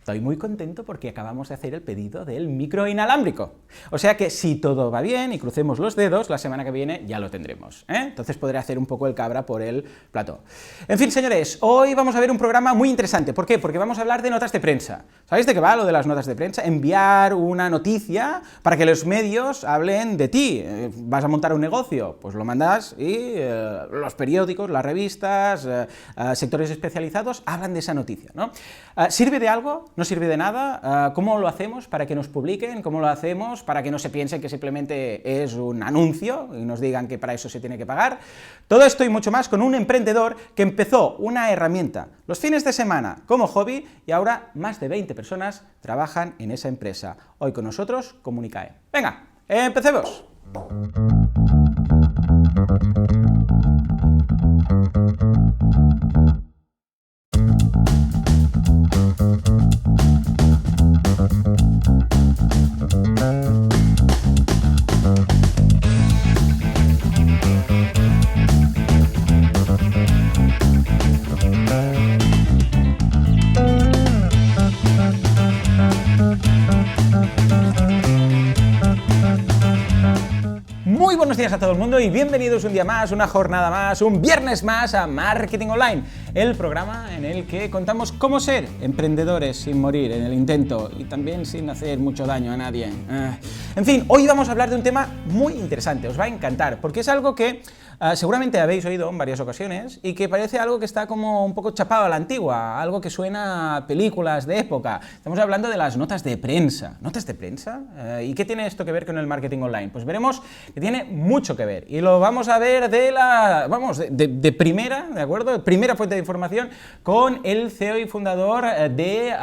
Estoy muy contento porque acabamos de hacer el pedido del micro inalámbrico. O sea que si todo va bien y crucemos los dedos, la semana que viene ya lo tendremos, ¿eh? Entonces podré hacer un poco el cabra por el plató. En fin, señores, hoy vamos a ver un programa muy interesante. ¿Por qué? Porque vamos a hablar de notas de prensa. ¿Sabéis de qué va lo de las notas de prensa? Enviar una noticia para que los medios hablen de ti. ¿Vas a montar un negocio? Pues lo mandas y los periódicos, las revistas, sectores especializados hablan de esa noticia, ¿no? ¿Sirve de algo? ¿No sirve de nada? ¿Cómo lo hacemos para que nos publiquen? ¿Cómo lo hacemos para que no se piensen que simplemente es un anuncio y nos digan que para eso se tiene que pagar? Todo esto y mucho más con un emprendedor que empezó una herramienta los fines de semana como hobby y ahora más de 20 personas trabajan en esa empresa. Hoy con nosotros, Comunicae. Venga, empecemos. Muy buenos días a todo el mundo y bienvenidos un día más, una jornada más, un viernes más a Marketing Online, el programa en el que contamos cómo ser emprendedores sin morir en el intento y también sin hacer mucho daño a nadie. En fin, hoy vamos a hablar de un tema muy interesante, os va a encantar, porque es algo que seguramente habéis oído en varias ocasiones y que parece algo que está como un poco chapado a la antigua, algo que suena a películas de época. Estamos hablando de las notas de prensa. ¿Notas de prensa? ¿Y qué tiene esto que ver con el marketing online? Pues veremos que tiene mucho que ver y lo vamos a ver de primera, ¿de acuerdo? Primera fuente de información con el CEO y fundador de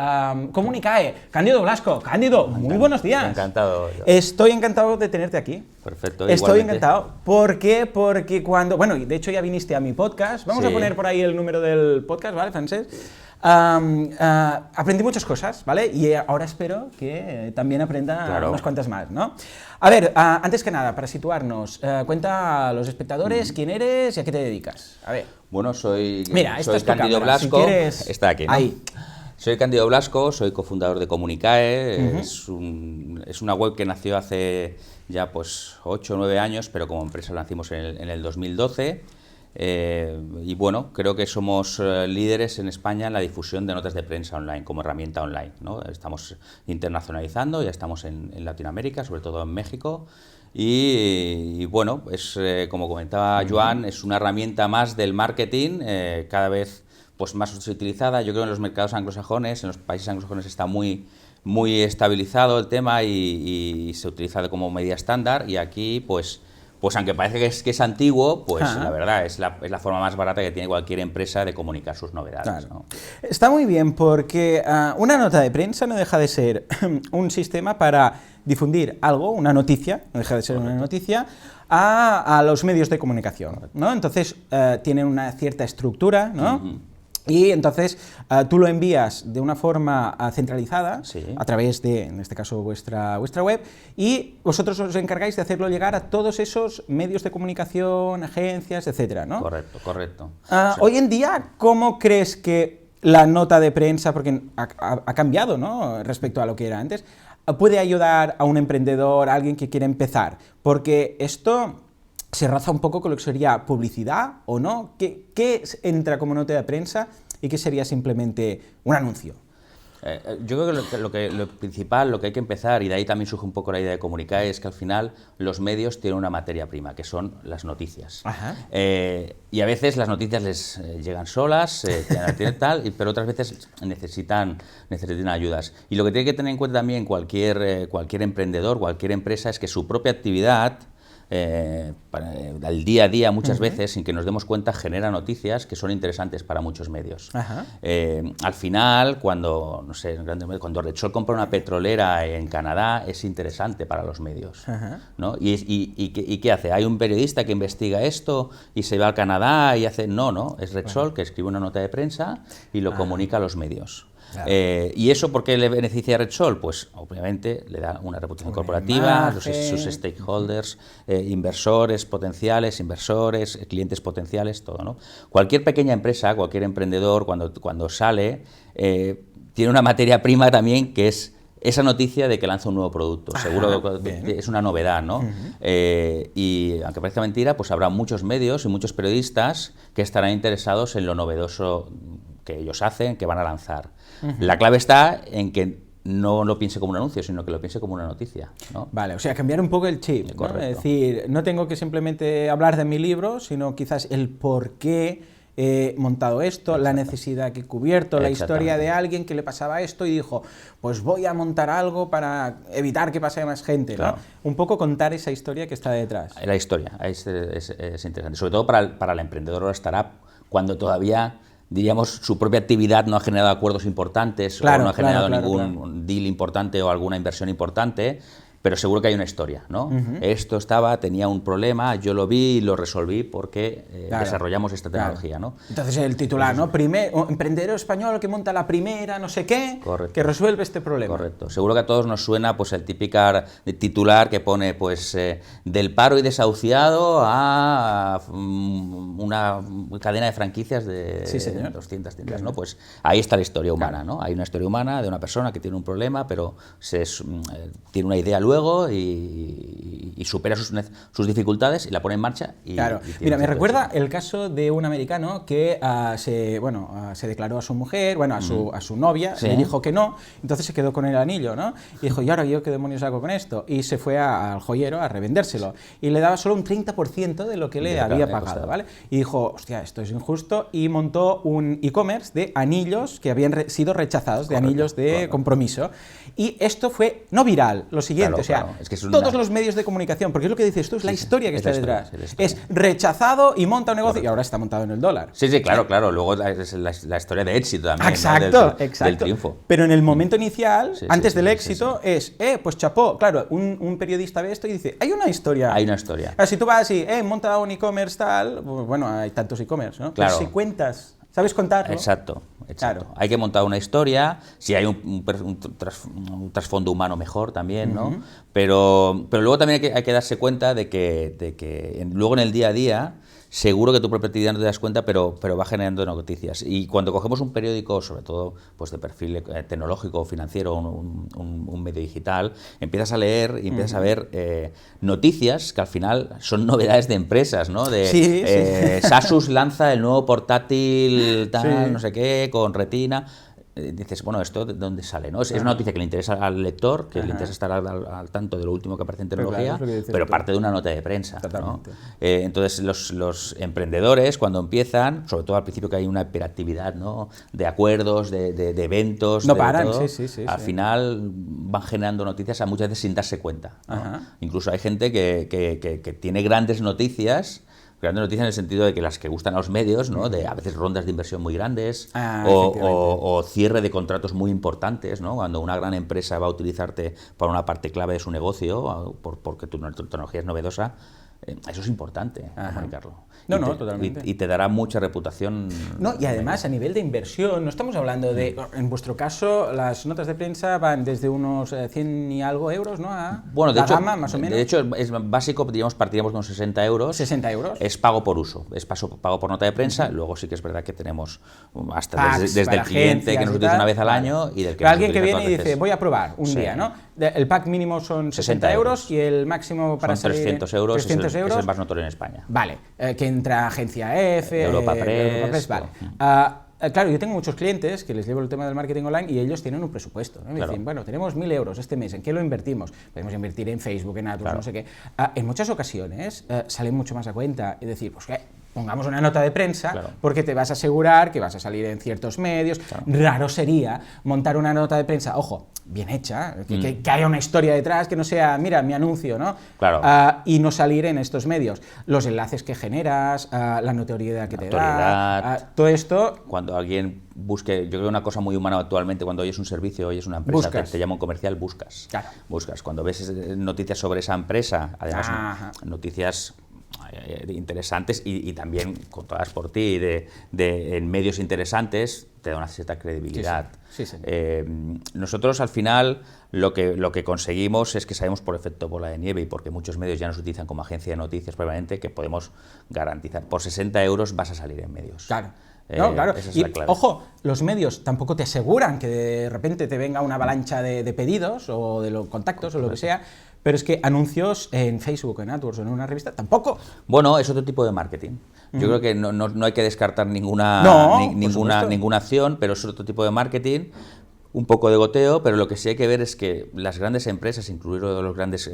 Comunicae, Cándido Blasco. Cándido, muy buenos días. Encantado. Estoy encantado de tenerte aquí. Perfecto. Estoy encantado. ¿Por qué? Porque cuando... Bueno, de hecho ya viniste a mi podcast. Vamos a poner por ahí el número del podcast, ¿vale, Francesc? Aprendí muchas cosas, ¿vale? Y ahora espero que también aprenda unas cuantas más, ¿no? A ver, antes que nada, para situarnos, cuenta a los espectadores quién eres y a qué te dedicas. A ver. Bueno, soy es Cándido Blasco. Si quieres... Está aquí, ¿no? Ahí. Soy Cándido Blasco, soy cofundador de Comunicae. Es una web que nació hace ya pues 8 o 9 años, pero como empresa la nacimos en el 2012. Y bueno, creo que somos líderes en España en la difusión de notas de prensa online, como herramienta online, ¿no? Estamos internacionalizando, ya estamos en Latinoamérica, sobre todo en México. Y bueno, como comentaba Joan, es una herramienta más del marketing, cada vez pues más utilizada. Yo creo que en los mercados anglosajones, en los países anglosajones está muy estabilizado el tema y se utiliza como medida estándar, y aquí pues aunque parece que es antiguo, pues la verdad es la forma más barata que tiene cualquier empresa de comunicar sus novedades. Claro. ¿No? Está muy bien porque una nota de prensa no deja de ser un sistema para difundir algo, una noticia, no deja de ser una noticia, a los medios de comunicación, ¿no? Entonces tienen una cierta estructura, ¿no? Y entonces tú lo envías de una forma centralizada, a través de, en este caso, vuestra web, y vosotros os encargáis de hacerlo llegar a todos esos medios de comunicación, agencias, etcétera, ¿no? Correcto. Hoy en día, ¿cómo crees que la nota de prensa, porque ha cambiado, ¿no?, respecto a lo que era antes, puede ayudar a un emprendedor, a alguien que quiere empezar? Porque esto se raza un poco con lo que sería publicidad, ¿o no? ¿Qué entra como nota de prensa y qué sería simplemente un anuncio? Yo creo que lo principal, lo que hay que empezar, y de ahí también surge un poco la idea de Comunicae, es que al final los medios tienen una materia prima, que son las noticias. Y a veces las noticias les llegan solas, pero otras veces necesitan ayudas. Y lo que tiene que tener en cuenta también cualquier emprendedor, cualquier empresa, es que su propia actividad, al día a día muchas veces, sin que nos demos cuenta, genera noticias que son interesantes para muchos medios. Al final, cuando Repsol compra una petrolera en Canadá, es interesante para los medios, ¿no? ¿Y qué hace? ¿Hay un periodista que investiga esto y se va a Canadá y hace...? No, es Repsol que escribe una nota de prensa y lo comunica a los medios. Claro. ¿Y eso por qué le beneficia a Repsol? Pues obviamente le da una reputación corporativa, sus stakeholders, inversores potenciales, clientes potenciales, todo, ¿no? Cualquier pequeña empresa, cualquier emprendedor, cuando sale, tiene una materia prima también que es esa noticia de que lanza un nuevo producto. Seguro que es una novedad, ¿no? Y aunque parezca mentira, pues habrá muchos medios y muchos periodistas que estarán interesados en lo novedoso que ellos hacen, que van a lanzar. La clave está en que no lo piense como un anuncio, sino que lo piense como una noticia, ¿no? Vale, o sea, cambiar un poco el chip, ¿no? Es decir, no tengo que simplemente hablar de mi libro, sino quizás el por qué he montado esto, la necesidad que he cubierto, la historia de alguien que le pasaba esto y dijo, pues voy a montar algo para evitar que pase a más gente, ¿no? Un poco contar esa historia que está detrás. La historia es interesante, sobre todo para el emprendedor o la startup, cuando todavía, diríamos, su propia actividad no ha generado acuerdos importantes o no ha generado ningún deal importante o alguna inversión importante, pero seguro que hay una historia, ¿no? Esto tenía un problema, yo lo vi y lo resolví porque desarrollamos esta tecnología, ¿no? Entonces el titular, ¿no? Emprendedor español que monta la primera, no sé qué, que resuelve este problema. Correcto. Seguro que a todos nos suena pues el típico titular que pone pues del paro y desahuciado a una cadena de franquicias de 200 tiendas, ¿no? Pues ahí está la historia humana, ¿no? Hay una historia humana de una persona que tiene un problema, pero tiene una idea luego y supera sus dificultades y la pone en marcha. Mira, me recuerda el caso de un americano que se declaró a su mujer, a su novia, le dijo que no, entonces se quedó con el anillo, ¿no? Y dijo, ¿y ahora yo qué demonios hago con esto? Y se fue al joyero a revendérselo y le daba solo un 30% de lo que le había pagado, ¿vale? Y dijo, hostia, esto es injusto, y montó un e-commerce de anillos que habían sido rechazados, de anillos de compromiso. Y esto fue no viral, lo siguiente, o sea, es que todos los medios de comunicación, porque es lo que dices tú, es la historia que está detrás. Es rechazado y monta un negocio y ahora está montado en el dólar. Sí, claro. Luego es la historia de éxito también. Exacto. Del triunfo. Pero en el momento inicial, antes del éxito, pues chapó. Claro, un periodista ve esto y dice, hay una historia. Hay una historia. Si tú vas y monta un e-commerce tal, pues, bueno, hay tantos e-commerce, ¿no? Claro. Pero si cuentas, ¿sabes contarlo? Exacto. Claro. Hay que montar una historia, si hay un trasfondo humano mejor también, ¿no? Pero luego también hay que darse cuenta de que luego en el día a día seguro que tu propia actividad no te das cuenta, pero va generando noticias. Y cuando cogemos un periódico, sobre todo pues de perfil tecnológico o financiero, un medio digital, empiezas a leer y empiezas a ver noticias que al final son novedades de empresas, ¿no? Asus lanza el nuevo portátil tal, no sé qué, con retina. Dices, bueno, ¿esto de dónde sale? ¿No? Es una noticia que le interesa al lector, que le interesa estar al tanto de lo último que aparece en tecnología, pero parte de una nota de prensa, ¿no? Entonces, los emprendedores, cuando empiezan, sobre todo al principio que hay una hiperactividad, ¿no? De acuerdos, de eventos, no paran, todo, al final van generando noticias a muchas veces sin darse cuenta, ¿no? Incluso hay gente que tiene grandes noticias en el sentido de que las que gustan a los medios, ¿no? De a veces rondas de inversión muy grandes o cierre de contratos muy importantes, ¿no? Cuando una gran empresa va a utilizarte para una parte clave de su negocio porque tu tecnología es novedosa, eso es importante comunicarlo. Totalmente. Y te dará mucha reputación. No, y además a nivel de inversión, no estamos hablando de, en vuestro caso, las notas de prensa van desde unos 100 y algo euros, ¿no? Bueno, de hecho, gama, más o menos. De hecho, es básico, digamos, partiríamos de unos 60 euros. 60 euros. Es pago por uso, es pago por nota de prensa. Luego sí que es verdad que tenemos hasta desde el cliente que nos utiliza una vez al año y del que alguien que viene y dice, voy a probar un día, ¿no? El pack mínimo son 60 euros y el máximo para son 300 euros. 300 euros. Es el más notorio en España. Vale, que entra Agencia F, Europa Press, vale. Claro, yo tengo muchos clientes que les llevo el tema del marketing online y ellos tienen un presupuesto, ¿no? Me dicen, bueno, tenemos 1.000 euros este mes, ¿en qué lo invertimos? Podemos invertir en Facebook, en AdWords, no sé qué. En muchas ocasiones sale mucho más a cuenta y decir, pues pongamos una nota de prensa porque te vas a asegurar que vas a salir en ciertos medios. Raro sería montar una nota de prensa, ojo, bien hecha, que haya una historia detrás, que no sea, mira, mi anuncio, ¿no? Y no salir en estos medios. Los enlaces que generas, la notoriedad que te da, todo esto. Cuando alguien busque, yo creo que una cosa muy humana actualmente, cuando oyes un servicio, oyes una empresa, te llama un comercial, buscas. Buscas. Cuando ves noticias sobre esa empresa, además noticias interesantes y también contadas por ti en medios interesantes, te da una cierta credibilidad. Nosotros al final lo que conseguimos es que sabemos por efecto bola de nieve y porque muchos medios ya nos utilizan como agencia de noticias permanente, que podemos garantizar por 60 euros vas a salir en medios. No, claro. Esa es Y, la clave. ojo, los medios tampoco te aseguran que de repente te venga una avalancha de pedidos o de los contactos o lo que sea, pero es que anuncios en Facebook, en AdWords o en una revista, tampoco. Bueno, es otro tipo de marketing. Yo creo que no hay que descartar ninguna acción, pero es otro tipo de marketing. Un poco de goteo, pero lo que sí hay que ver es que las grandes empresas, incluidos los grandes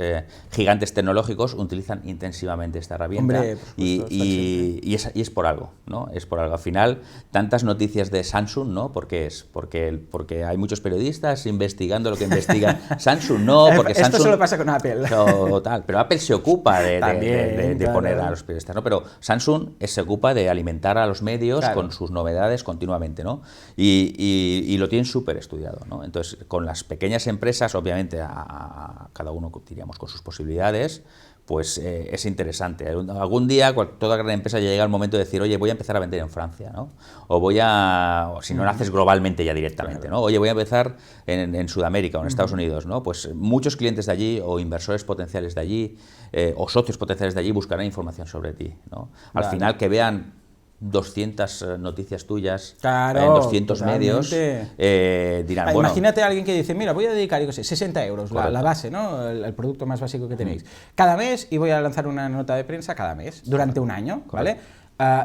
gigantes tecnológicos, utilizan intensivamente esta herramienta. Hombre, y es por algo, ¿no? Es por algo. Al final, tantas noticias de Samsung, ¿no? ¿Por qué es? Porque hay muchos periodistas investigando lo que investigan. Samsung no, porque Esto Samsung... solo pasa con Apple. Total, pero Apple se ocupa de También, poner claro. a los periodistas, ¿no? Pero Samsung se ocupa de alimentar a los medios Claro. con sus novedades continuamente, ¿no? Y lo tienen súper estudiado, ¿no? Entonces, con las pequeñas empresas, obviamente, a cada uno, diríamos, con sus posibilidades, pues es interesante. Algún día toda gran empresa ya llega el momento de decir, oye, voy a empezar a vender en Francia, ¿no? O si no lo haces globalmente ya directamente, ¿no? Oye, voy a empezar en Sudamérica o en Estados Unidos, ¿no? Pues muchos clientes de allí o inversores potenciales de allí o socios potenciales de allí buscarán información sobre ti, ¿no? Al final que vean 200 noticias tuyas Claro, en 200 totalmente. medios, dirán, bueno... Imagínate a alguien que dice, mira, voy a dedicar, yo qué sé, 60 euros, la base, ¿no? El producto más básico que tenéis. Cada mes y voy a lanzar una nota de prensa cada mes, durante un año, ¿vale?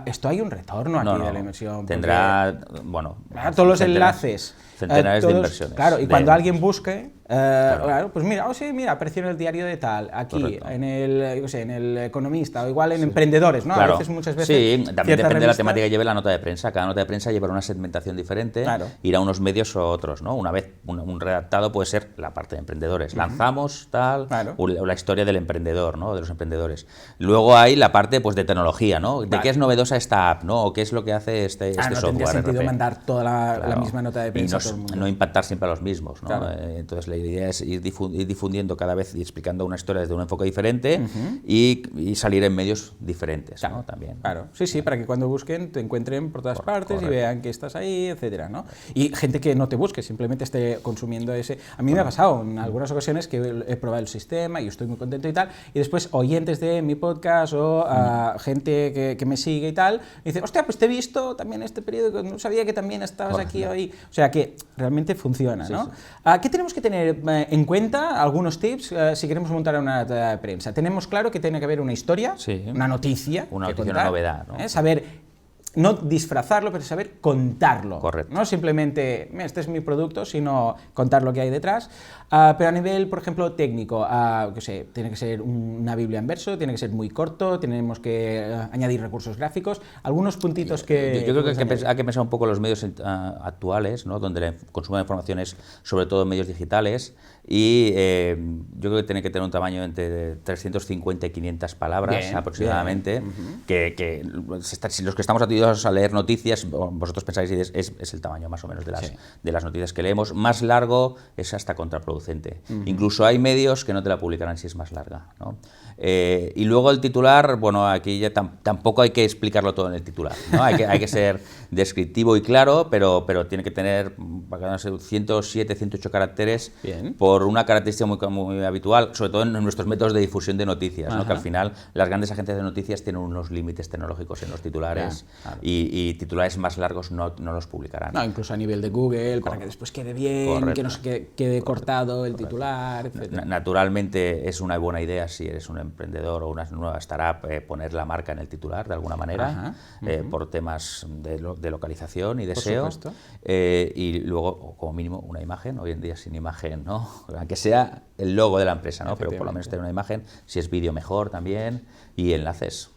Esto hay un retorno aquí de la inversión. Tendrá, bueno... Todos los enlaces. Centenares de inversiones. Claro, y cuando alguien busque, Claro. claro, pues mira, sí, apareció en el diario de tal, aquí, Correcto. en el, yo qué sé, en el Economista, o igual en Emprendedores, ¿no? Claro. A veces, muchas veces. Sí, también ciertas depende de la revistas- temática que lleve la nota de prensa. Cada nota de prensa llevará una segmentación diferente, Claro. irá a unos medios o otros, ¿no? Una vez un redactado puede ser la parte de emprendedores. Lanzamos tal, Claro. o la historia del emprendedor, ¿no? De los emprendedores. Luego hay la parte pues de tecnología, ¿no? De Vale. qué es novedosa esta app, ¿no? O qué es lo que hace este no software. tendría sentido RP. mandar toda la Claro. misma nota de prensa Y a todo el mundo. no impactar siempre a los mismos, ¿no? Claro. Entonces la idea es ir difundiendo cada vez y explicando una historia desde un enfoque diferente y salir en medios diferentes, Claro, ¿no? También. Claro, sí, para que cuando busquen te encuentren por todas partes correcto. y vean que estás ahí, etcétera, ¿no? Y gente que no te busque, simplemente esté consumiendo ese... A mí me ha pasado en algunas ocasiones que he probado el sistema y estoy muy contento y tal, y después oyentes de mi podcast o gente que me sigue y tal, me dicen, hostia, pues te he visto también este periódico, no sabía que también estabas aquí hoy. O sea que realmente funciona, ¿no? Sí. ¿Qué tenemos que tener en cuenta? Algunos tips si queremos montar una nota de prensa. Tenemos claro que tiene que haber una historia, Sí. una noticia, Una que noticia, contar, una novedad, ¿no? Saber, no disfrazarlo, pero saber contarlo. Correcto. No simplemente, "Mira, este es mi producto", sino contar lo que hay detrás. Pero a nivel, por ejemplo, técnico, qué sé, tiene que ser una Biblia en verso, tiene que ser muy corto, tenemos que añadir recursos gráficos, algunos puntitos que... Yo creo que puedes añadir. hay que pensar un poco en los medios actuales, ¿no? Donde el consumo de información es sobre todo en medios digitales y yo creo que tiene que tener un tamaño entre 350 y 500 palabras Bien, aproximadamente, que si los que estamos atendidos a leer noticias, vosotros pensáis y es el tamaño más o menos de las noticias que leemos. Más largo es hasta contraproducente. Incluso hay medios que no te la publicarán si es más larga, ¿no? Y luego el titular, bueno, aquí ya tampoco hay que explicarlo todo en el titular, ¿no? Hay que ser descriptivo y claro, pero tiene que tener 107, 108 caracteres. Bien. Por una característica muy habitual, sobre todo en nuestros métodos de difusión de noticias, ¿no? Ajá. Que al final las grandes agencias de noticias tienen unos límites tecnológicos en los titulares Claro. y titulares más largos no los publicarán. No, incluso a nivel de Google, para que después quede bien, Correcto. que no se quede cortado el titular, etc. Naturalmente es una buena idea si eres un emprendedor o una nueva startup poner la marca en el titular de alguna manera. Ajá, por temas de localización y de Por SEO. supuesto. Y luego, o como mínimo, una imagen. Hoy en día sin imagen, ¿no? Aunque sea el logo de la empresa, ¿no? Pero por lo menos tener una imagen. Si es vídeo, mejor también. Y enlaces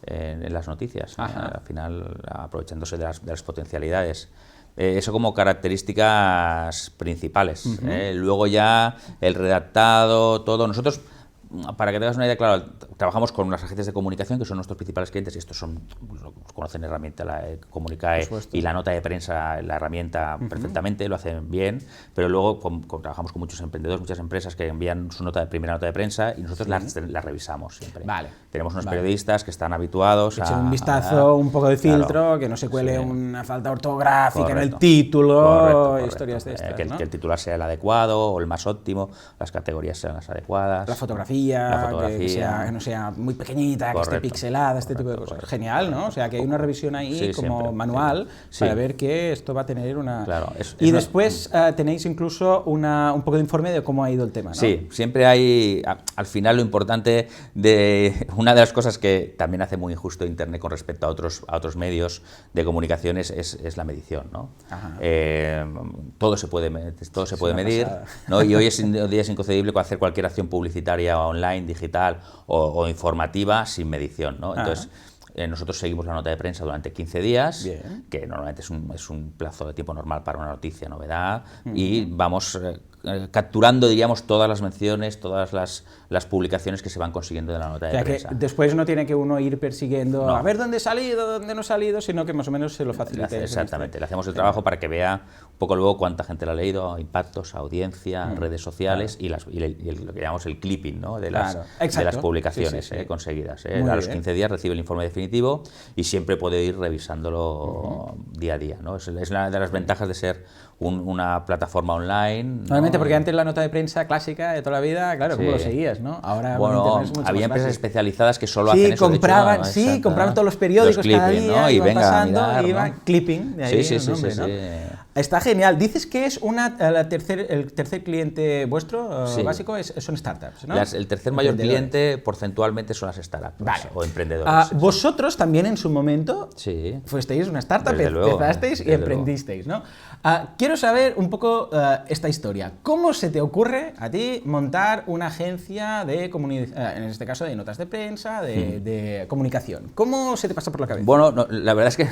en las noticias. Al final, aprovechándose de las potencialidades. Eso como características principales. Luego ya el redactado, todo. Nosotros, para que tengas una idea, claro, trabajamos con las agencias de comunicación, que son nuestros principales clientes, y estos son, conocen la herramienta, Comunicae, y la nota de prensa, la herramienta perfectamente, lo hacen bien, pero luego trabajamos con muchos emprendedores, muchas empresas que envían su primera nota de prensa, y nosotros la revisamos siempre. Vale. Tenemos unos periodistas que están habituados Echen un vistazo, un poco de filtro, claro, que no se cuele sí. una falta ortográfica en el Correcto. título, Correcto. historias de estas, que ¿no? el titular sea el adecuado o el más óptimo, las categorías sean las adecuadas. La fotografía, fotografía, que no sea muy pequeñita, que esté pixelada, este tipo de cosas. Genial, ¿no? O sea, que hay una revisión ahí como siempre, manual para ver que esto va a tener una... Claro, y después tenéis incluso un poco de informe de cómo ha ido el tema, ¿no? Sí, siempre hay, al final lo importante de una de las cosas que también hace muy injusto Internet con respecto a otros medios de comunicaciones es la medición, ¿no? Todo se puede medir, ¿no? Y hoy es inconcebible hacer cualquier acción publicitaria online, digital o informativa sin medición, ¿no? Entonces, nosotros seguimos la nota de prensa durante 15 días, que normalmente es un plazo de tiempo normal para una noticia, novedad, y vamos capturando, diríamos, todas las menciones, todas las publicaciones que se van consiguiendo de la nota de prensa. Que después no tiene que uno ir persiguiendo a ver dónde he salido, dónde no he salido, sino que más o menos se lo facilita. Exactamente, le hacemos el trabajo para que vea un poco luego cuánta gente lo ha leído, impactos, audiencia, redes sociales y lo que llamamos el clipping, ¿no? de las publicaciones conseguidas. A los 15 días recibe el informe definitivo y siempre puede ir revisándolo día a día, ¿no? Es una de las ventajas de ser una plataforma online. Normalmente, porque antes la nota de prensa clásica de toda la vida, claro, ¿cómo lo seguías, no? Ahora bueno, había empresas especializadas que solo hacen eso. Compraban todos los periódicos cada día, ¿no? iban pasando, iban clipping, de ahí sí. ¿no? Está genial. Dices que es el tercer cliente vuestro básico son startups, ¿no? El tercer mayor cliente porcentualmente son las startups o emprendedores. Vosotros también en su momento fuisteis una startup, empezasteis y emprendisteis, ¿no? Quiero saber un poco esta historia. ¿Cómo se te ocurre a ti montar una agencia de en este caso de notas de prensa, de comunicación? ¿Cómo se te pasa por la cabeza? Bueno, la verdad es que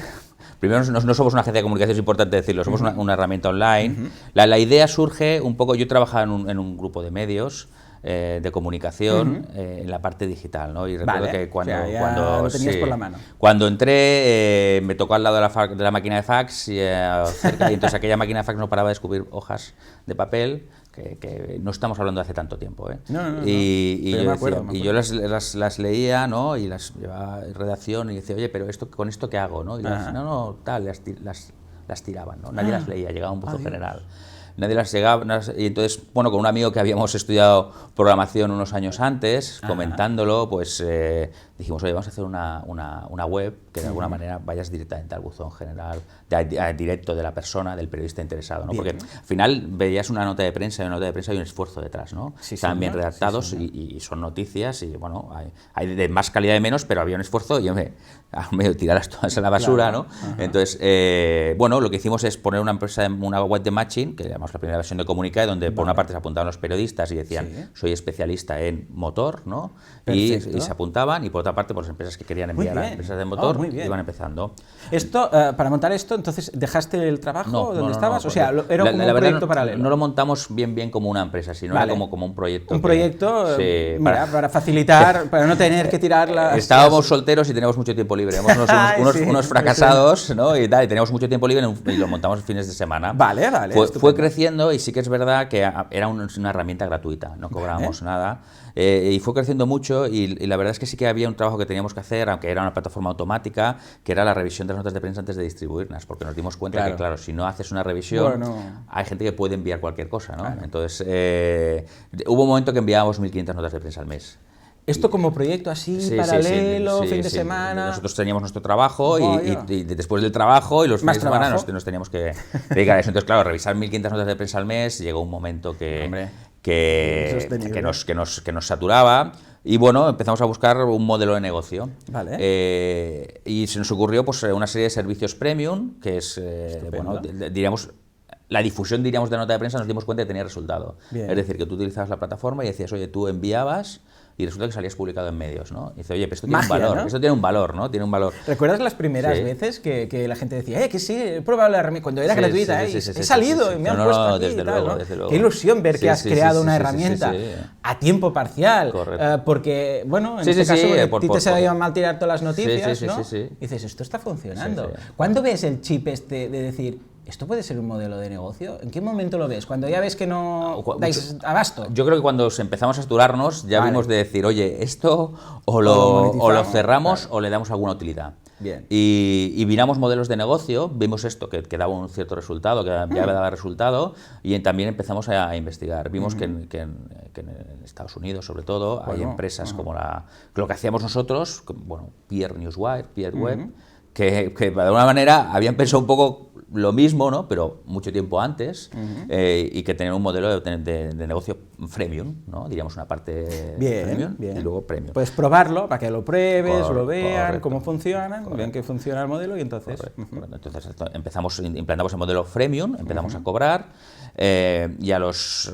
primero no somos una agencia de comunicación, es importante decirlo, somos una herramienta online. La idea surge un poco, yo trabajaba en un grupo de medios de comunicación en la parte digital, ¿no? Y recuerdo que cuando lo tenías por la mano. Cuando entré me tocó al lado de la máquina de fax y entonces aquella máquina de fax no paraba de escupir hojas de papel, que no estamos hablando de hace tanto tiempo, ¿eh? Y yo las leía, ¿no? Y las llevaba en redacción y decía, oye, pero ¿con esto qué hago? ¿No? Y las tiraban, ¿no? Nadie las leía, llegaba un buzo general. Nadie las llegaba, y entonces, bueno, con un amigo que habíamos estudiado programación unos años antes, comentándolo, pues dijimos, oye, vamos a hacer una web que de alguna manera vayas directamente al buzón general, directo de la persona, del periodista interesado, ¿no? Porque al final veías una nota de prensa y una nota de prensa hay un esfuerzo detrás, ¿no? Están bien redactados y son noticias y, bueno, hay de más calidad y menos, pero había un esfuerzo y, hombre, medio tirarlas todas a la basura, ¿no? Entonces, bueno, lo que hicimos es poner una web de matching, que llamamos la primera versión de Comunicae, donde por una parte se apuntaban los periodistas y decían, soy especialista en motor, ¿no? Y se apuntaban, y por otra parte, por las empresas que querían enviar a empresas de motor, iban empezando. Esto, para montar esto, entonces, ¿dejaste el trabajo donde estabas? O sea, era como un proyecto paralelo. No lo montamos bien como una empresa, sino era como un proyecto. Un proyecto, para facilitar, para no tener que tirar las... Estábamos solteros y teníamos mucho tiempo libre. Éramos unos fracasados, ¿no? Y teníamos mucho tiempo libre y lo montamos fines de semana. Fue creciendo y sí que es verdad que era una herramienta gratuita, no cobrábamos nada. Y fue creciendo mucho y la verdad es que sí que había un trabajo que teníamos que hacer, aunque era una plataforma automática, que era la revisión de las notas de prensa antes de distribuirlas, porque nos dimos cuenta que, claro, si no haces una revisión, hay gente que puede enviar cualquier cosa, ¿no? Entonces, hubo un momento que enviábamos 1.500 notas de prensa al mes. ¿Esto como proyecto así, paralelo, fin de semana? Nosotros teníamos nuestro trabajo y después del trabajo y los fines de semana nos teníamos que dedicar a eso. Entonces, claro, revisar 1.500 notas de prensa al mes, llegó un momento que nos saturaba y, bueno, empezamos a buscar un modelo de negocio. Y se nos ocurrió pues una serie de servicios premium, que es, bueno, diríamos... La difusión, diríamos, de nota de prensa nos dimos cuenta que tenía resultado. Es decir, que tú utilizabas la plataforma y decías, oye, tú enviabas y resulta que salías publicado en medios, ¿no? Y dice, oye, pero esto tiene un valor, ¿no? Esto tiene un valor, ¿no? Tiene un valor. ¿Recuerdas las primeras veces que la gente decía, que sí, he probado la herramienta, cuando era gratuita, he salido y me han puesto aquí desde y tal, luego, ¿no? desde luego. Qué ilusión ver que has creado una herramienta a tiempo parcial, porque, bueno, en este caso, a ti te sabía mal tirar todas las noticias, ¿no? Y dices, esto está funcionando. ¿Cuándo ves el chip este de decir, ¿esto puede ser un modelo de negocio? ¿En qué momento lo ves? ¿Cuando ya ves que no dais abasto? Yo creo que cuando empezamos a saturarnos ya vimos de decir, oye, esto o lo cerramos o le damos alguna utilidad. Bien. Y miramos modelos de negocio, vimos esto, que daba un cierto resultado, que ya daba resultado, y también empezamos a investigar. Vimos que en Estados Unidos, sobre todo, hay empresas como lo que hacíamos nosotros, bueno, Peer Newswire, Peer Web, que de alguna manera habían pensado un poco lo mismo, ¿no? Pero mucho tiempo antes, y que tenían un modelo de negocio freemium, ¿no? Diríamos una parte freemium y luego premium. Puedes probarlo para que lo pruebes, lo vean, cómo funcionan, vean que funciona el modelo y entonces... Entonces implantamos el modelo freemium, empezamos a cobrar, y a los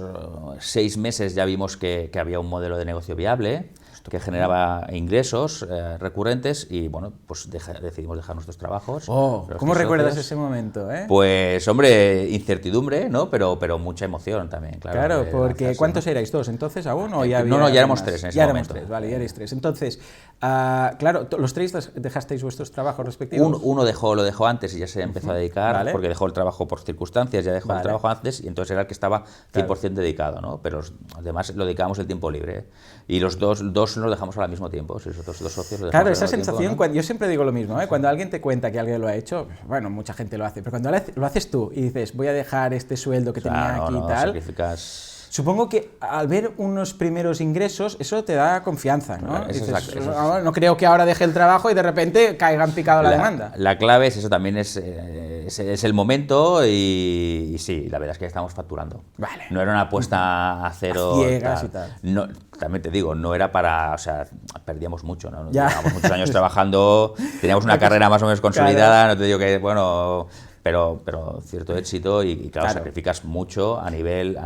6 meses ya vimos que había un modelo de negocio viable, que generaba ingresos recurrentes y, bueno, pues decidimos dejar nuestros trabajos. ¿Cómo recuerdas ese momento? Pues, hombre, incertidumbre, ¿no? Pero mucha emoción también, claro. Claro, porque ¿cuántos erais? ¿2 entonces aún? ¿O ya había no, ya éramos 3 en ese momento. Vale, ya erais 3. Entonces, claro, ¿los 3 dejasteis vuestros trabajos respectivos? Uno lo dejó antes y ya se empezó a dedicar, porque dejó el trabajo por circunstancias, ya dejó el trabajo antes, y entonces era el que estaba 100% dedicado, ¿no? Pero además lo dedicábamos el tiempo libre. Y los dos nos dejamos al mismo tiempo, si los otros 2 socios lo dejamos. Claro, esa sensación, ¿no? Yo siempre digo lo mismo, cuando alguien te cuenta que alguien lo ha hecho, bueno, mucha gente lo hace, pero cuando lo haces tú y dices, voy a dejar este sueldo que tenía aquí y tal... Sacrificas... Supongo que al ver unos primeros ingresos, eso te da confianza, ¿no? Dices, eso no creo que ahora deje el trabajo y de repente caiga en picado la demanda. La clave es eso, también es el momento y sí, la verdad es que estamos facturando. Vale. No era una apuesta a cero. A ciegas y tal. No, también te digo, no era para... O sea, perdíamos mucho, ¿no? Ya. Llevábamos muchos años trabajando, teníamos una carrera más o menos consolidada, no te digo que, bueno... Pero cierto éxito y claro, sacrificas mucho a nivel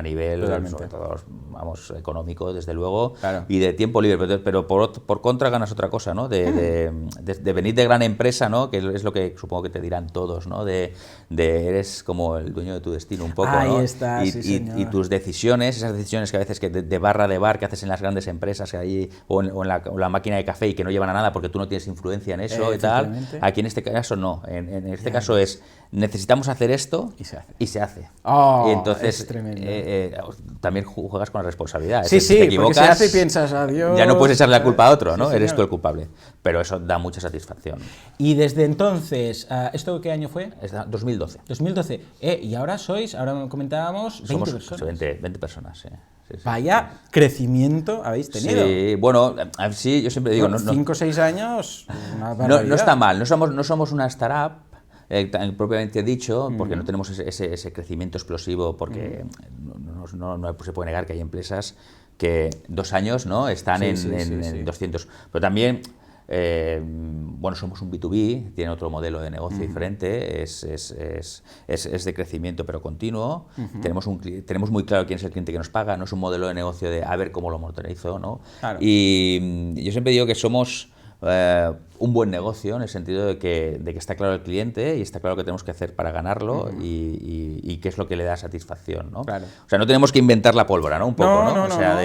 sobre todo, vamos, económico, desde luego, y de tiempo libre, pero por contra ganas otra cosa, ¿no? De venir de gran empresa, ¿no? Que es lo que supongo que te dirán todos, ¿no? Eres como el dueño de tu destino un poco, Ahí ¿no? está, Y tus decisiones, esas decisiones que a veces que de barra de bar que haces en las grandes empresas ahí, o en la máquina de café y que no llevan a nada porque tú no tienes influencia en eso y tal, aquí en este caso no, en este caso es... Necesitamos hacer esto y se hace. Y entonces también juegas con la responsabilidad. Sí, si te equivocas, porque se hace y piensas, adiós. Ya no puedes echarle la culpa a otro, ¿no? Eres tú el culpable. Pero eso da mucha satisfacción. Y desde entonces, ¿esto qué año fue? 2012. 2012. Y ahora comentábamos, 20 personas. 20 personas, sí. Vaya crecimiento habéis tenido. Sí, bueno, sí, yo siempre digo... 5 o 6 años, una no está mal, no somos una startup, propiamente dicho, porque no tenemos ese crecimiento explosivo, porque no se puede negar que hay empresas que 2 años, ¿no? Están en 200. Pero también, bueno, somos un B2B, tiene otro modelo de negocio diferente, es de crecimiento pero continuo, tenemos muy claro quién es el cliente que nos paga, no es un modelo de negocio de a ver cómo lo motorizo, ¿no? Claro. Y yo siempre digo que somos... un buen negocio en el sentido de que está claro el cliente y está claro qué tenemos que hacer para ganarlo y qué es lo que le da satisfacción, ¿no? Claro. O sea, no tenemos que inventar la pólvora, ¿no? Un poco, ¿no? O sea,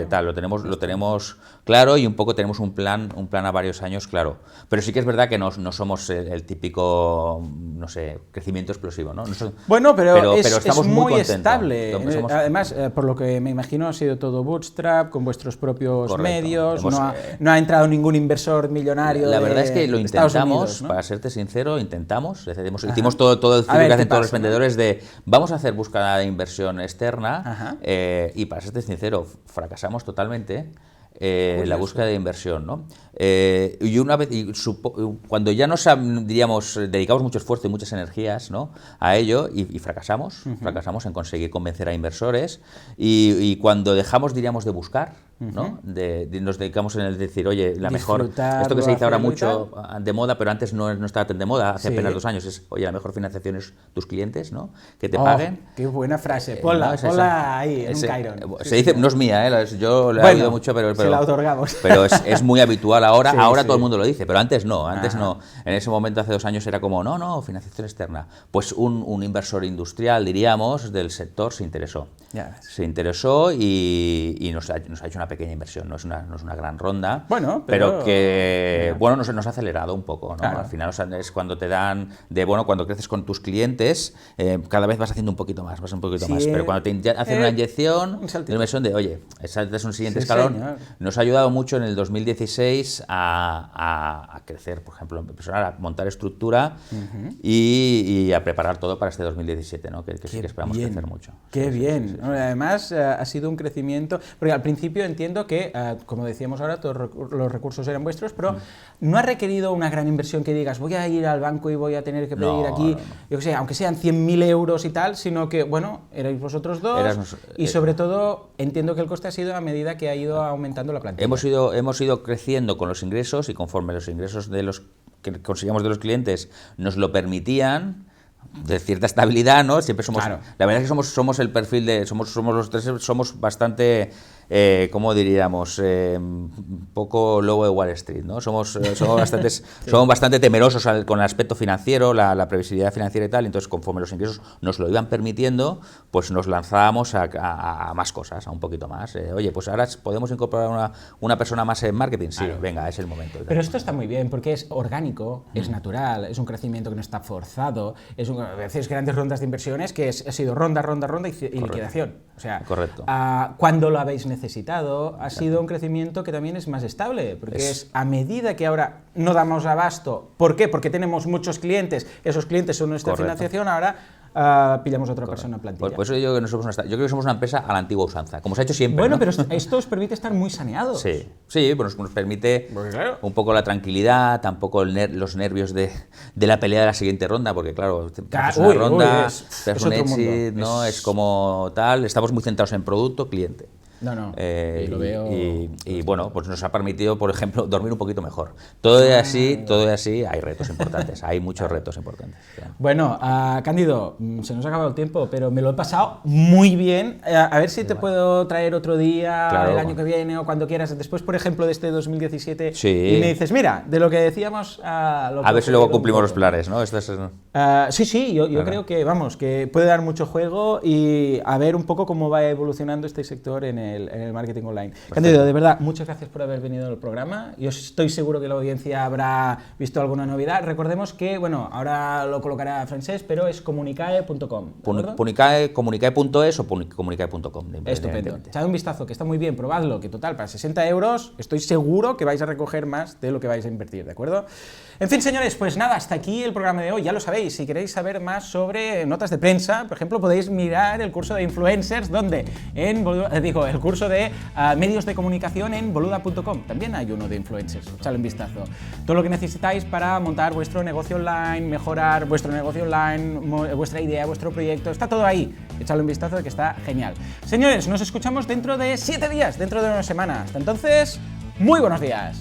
tal, lo tenemos claro y un poco tenemos un plan a varios años claro. Pero sí que es verdad que no somos el típico, no sé, crecimiento explosivo, ¿no? Bueno, pero estamos es muy contentos. estable. Además, por lo que me imagino, ha sido todo bootstrap, con vuestros propios medios, no ha entrado ningún inversor millonario. La verdad es que lo intentamos, para serte sincero, hicimos todo el ciclo que hacen todos los vendedores de vamos a hacer búsqueda de inversión externa y para serte sincero, fracasamos totalmente. La búsqueda de inversión, ¿no? Cuando ya dedicamos mucho esfuerzo y muchas energías, ¿no? A ello y fracasamos en conseguir convencer a inversores y cuando dejamos, diríamos, de buscar, ¿no? Nos dedicamos en el decir, oye, la mejor, esto que se dice ahora mucho de moda, pero antes no estaba tan de moda, hace apenas 2 años, es, oye, la mejor financiación es tus clientes, ¿no? Que te paguen. Qué buena frase, ponla ahí, en un Chiron. Se dice, no es mía, yo la he oído mucho, pero la otorgamos. Pero es muy habitual ahora, todo el mundo lo dice, pero antes no, en ese momento hace 2 años era como, no, financiación externa, pues un inversor industrial, diríamos, del sector se interesó. se interesó y nos ha hecho una pequeña inversión, no es una gran ronda, bueno, pero que bueno, nos ha acelerado un poco, ¿no? Claro. Al final es cuando te dan, cuando creces con tus clientes, cada vez vas haciendo un poquito más, pero cuando te hacen una inyección, una inversión de, oye, ese es un siguiente escalón, señor. nos ha ayudado mucho en el 2016 a crecer, por ejemplo, en personal, a montar estructura y a preparar todo para este 2017, ¿no? Que sí que esperamos crecer mucho. Qué bien. Sí. Además, ha sido un crecimiento, porque al principio entiendo que, como decíamos ahora, todos los recursos eran vuestros, pero no ha requerido una gran inversión que digas, voy a ir al banco y voy a tener que pedir aquí, yo qué sé, aunque sean 100.000 euros y tal, sino que, bueno, erais vosotros dos y sobre todo entiendo que el coste ha sido a medida que ha ido aumentando la plantilla. Hemos ido creciendo con los ingresos y conforme los ingresos que conseguíamos de los clientes nos lo permitían, de cierta estabilidad, ¿no? Siempre somos, claro. La verdad es que somos el perfil de, somos los tres, somos bastante, ¿cómo diríamos? Poco lobo de Wall Street, ¿no? Somos bastante temerosos con el aspecto financiero, la previsibilidad financiera y tal, entonces conforme los ingresos nos lo iban permitiendo, pues nos lanzábamos a más cosas, a un poquito más. Oye, pues ahora podemos incorporar una persona más en marketing, sí, claro. Venga, es el momento. Pero esto está muy bien, porque es orgánico, es natural, es un crecimiento que no está forzado, a veces grandes rondas de inversiones que ha sido ronda y liquidación. O sea, correcto. Cuando lo habéis necesitado, ha sido un crecimiento que también es más estable, porque es a medida que ahora no damos abasto. ¿Por qué? Porque tenemos muchos clientes, esos clientes son nuestra financiación, ahora pillamos a otra persona en plantilla. Por eso yo creo que somos una empresa a la antigua usanza, como se ha hecho siempre. Bueno, ¿no? pero esto os permite estar muy saneados. Sí, pues nos permite un poco la tranquilidad, tampoco los nervios de la pelea de la siguiente ronda, porque claro, es una ronda, es un exit, ¿no? Es como tal, estamos muy centrados en producto, cliente. Y lo veo. Y bueno, pues nos ha permitido, por ejemplo, dormir un poquito mejor. Todo es así, hay retos importantes, hay muchos retos importantes. Claro. Bueno, Cándido, se nos ha acabado el tiempo, pero me lo he pasado muy bien. A ver si te puedo traer otro día, claro, el año que viene o cuando quieras, después, por ejemplo, de este 2017, y me dices, mira, de lo que decíamos... a ver si luego cumplimos los planes, ¿no? Sí, yo creo que, vamos, que puede dar mucho juego y a ver un poco cómo va evolucionando este sector en el marketing online. Perfecto. Cándido, de verdad, muchas gracias por haber venido al programa. Yo estoy seguro que la audiencia habrá visto alguna novedad. Recordemos que, bueno, ahora lo colocará Francesc, pero es comunicae.com. Comunicae.es o comunicae.com. Estupendo. Echad un vistazo, que está muy bien, probadlo, que total, para 60 euros estoy seguro que vais a recoger más de lo que vais a invertir, ¿de acuerdo? En fin, señores, pues nada, hasta aquí el programa de hoy. Ya lo sabéis, si queréis saber más sobre notas de prensa, por ejemplo, podéis mirar el curso de influencers, donde el curso de medios de comunicación en boluda.com. También hay uno de influencers, echadle un vistazo. Todo lo que necesitáis para montar vuestro negocio online, mejorar vuestro negocio online, vuestra idea, vuestro proyecto, está todo ahí. Echadle un vistazo, que está genial. Señores, nos escuchamos dentro de 7 días, dentro de una semana. Hasta entonces, muy buenos días.